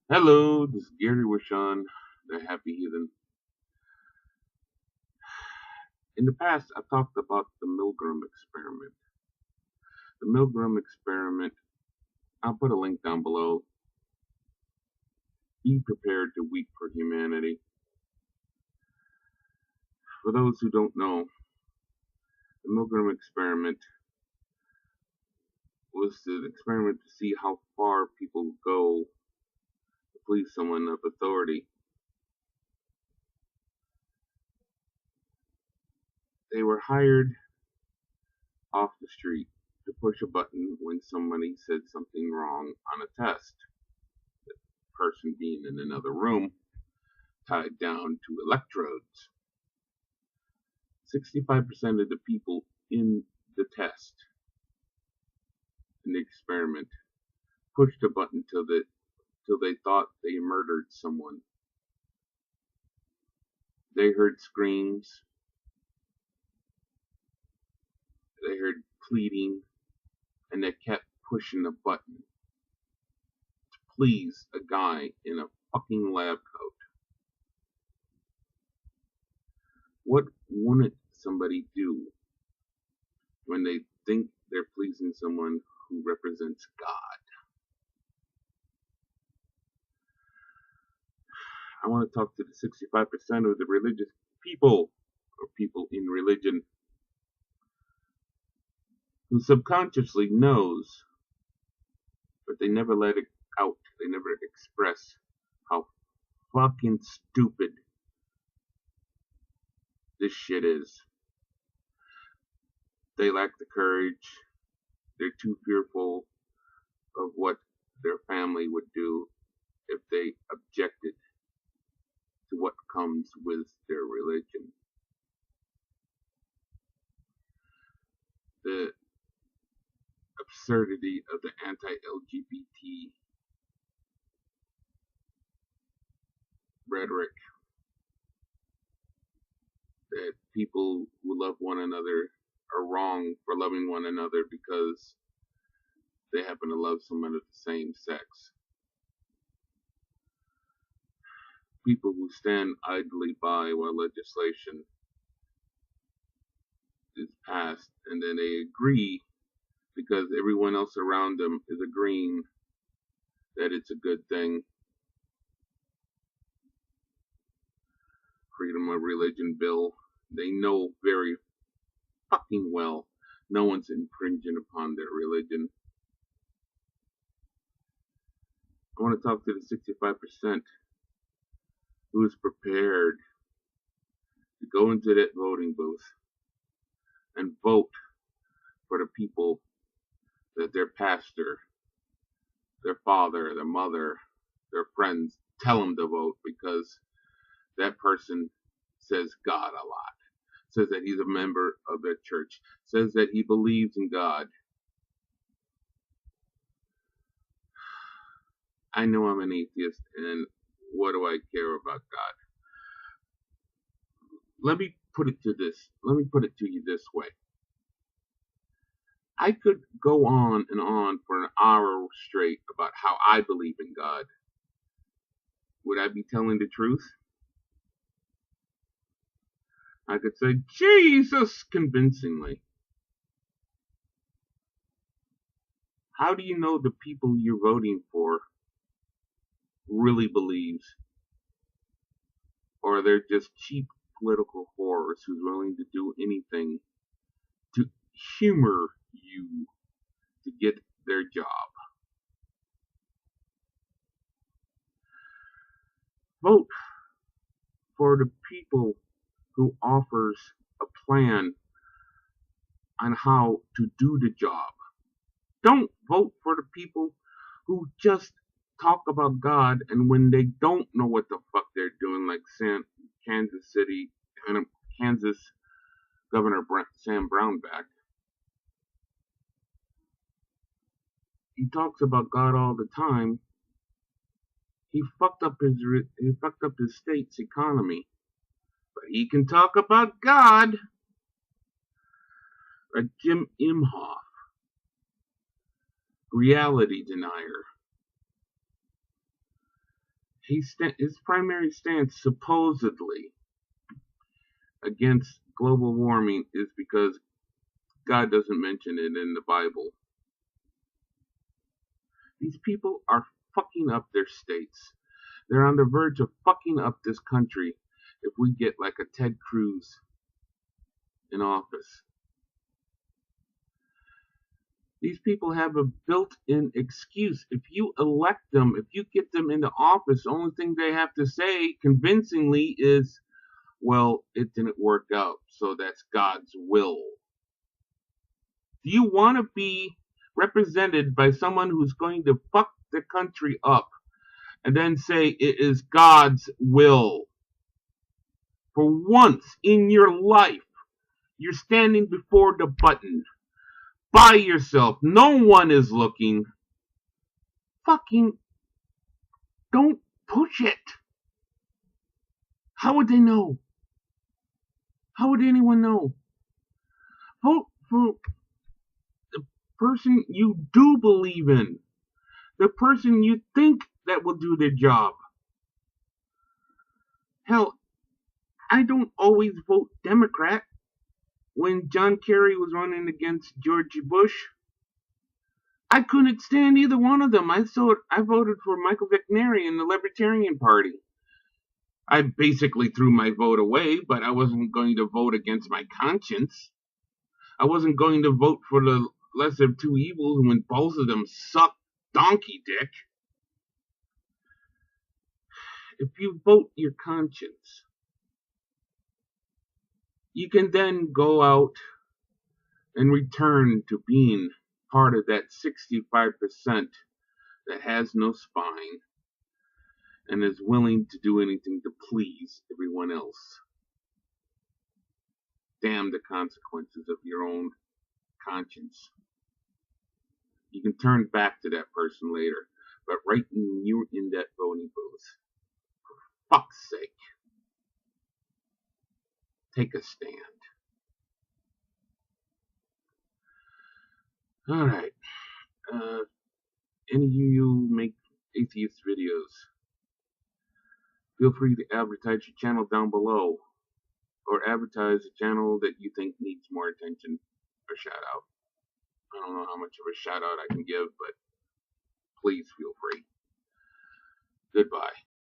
Hello, this is Gary Wishon, the Happy Heathen. In the past, I've talked about the Milgram experiment. The Milgram experiment, I'll put a link down below. Be prepared to weep for humanity. For those who don't know, the Milgram experiment was an experiment to see how far people go to please someone of authority. They were hired off the street to push a button when somebody said something wrong on a test. The person being in another room, tied down to electrodes. 65% of the people in the test, in the experiment, pushed a button till they thought they murdered someone. They heard screams, they heard pleading, and they kept pushing the button to please a guy in a fucking lab coat. What wouldn't somebody do when they think they're pleasing someone who represents God? I want to talk to the 65% of the religious people, or people in religion, who subconsciously knows, but they never let it out. They never express how fucking stupid this shit is. They lack the courage. They're too fearful of what their family would do if they objected to what comes with their religion. The absurdity of the anti-LGBT rhetoric that people who love one another are wrong for loving one another because they happen to love someone of the same sex. People who stand idly by while legislation is passed and then they agree because everyone else around them is agreeing that it's a good thing. Freedom of religion bill. They know very fucking well no one's infringing upon their religion. I want to talk to the 65% who is prepared to go into that voting booth and vote for the people that their pastor, their father, their mother, their friends tell them to vote because that person says God a lot, says that he's a member of their church, says that he believes in God. I know I'm an atheist, and what do I care about God? Let me put it to you this way. I could go on and on for an hour straight about how I believe in God. Would I be telling the truth? I could say Jesus convincingly. How do you know the people you're voting for really believes? Or they're just cheap political whores who's willing to do anything to humor you to get their job? Vote for the people who offers a plan on how to do the job. Don't vote for the people who just talk about God and when they don't know what the fuck they're doing, like Kansas City, Kansas Governor Sam Brownback. He talks about God all the time. He fucked up his state's economy, but he can talk about God. Like Jim Imhoff, reality denier. his primary stance, supposedly, against global warming is because God doesn't mention it in the Bible. These people are fucking up their states. They're on the verge of fucking up this country if we get like a Ted Cruz in office. These people have a built-in excuse. If you elect them, if you get them into office, the only thing they have to say convincingly is, well, it didn't work out, so that's God's will. Do you want to be represented by someone who's going to fuck the country up and then say it is God's will? For once in your life, you're standing before the button by yourself. No one is looking. Fucking don't push it. How would they know? How would anyone know? Vote for the person you do believe in. The person you think that will do their job. Hell, I don't always vote Democrat. When John Kerry was running against George Bush, I couldn't stand either one of them. I voted for Michael McNary in the Libertarian Party. I basically threw my vote away, but I wasn't going to vote against my conscience. I wasn't going to vote for the lesser of two evils when both of them suck donkey dick. If you vote your conscience, you can then go out and return to being part of that 65% that has no spine and is willing to do anything to please everyone else. Damn the consequences of your own conscience. You can turn back to that person later, but right when you're in that voting booth, for fuck's sake, take a stand. Alright, any of you make atheist videos, feel free to advertise your channel down below, or advertise a channel that you think needs more attention or shout out. I don't know how much of a shout out I can give, but please feel free. Goodbye.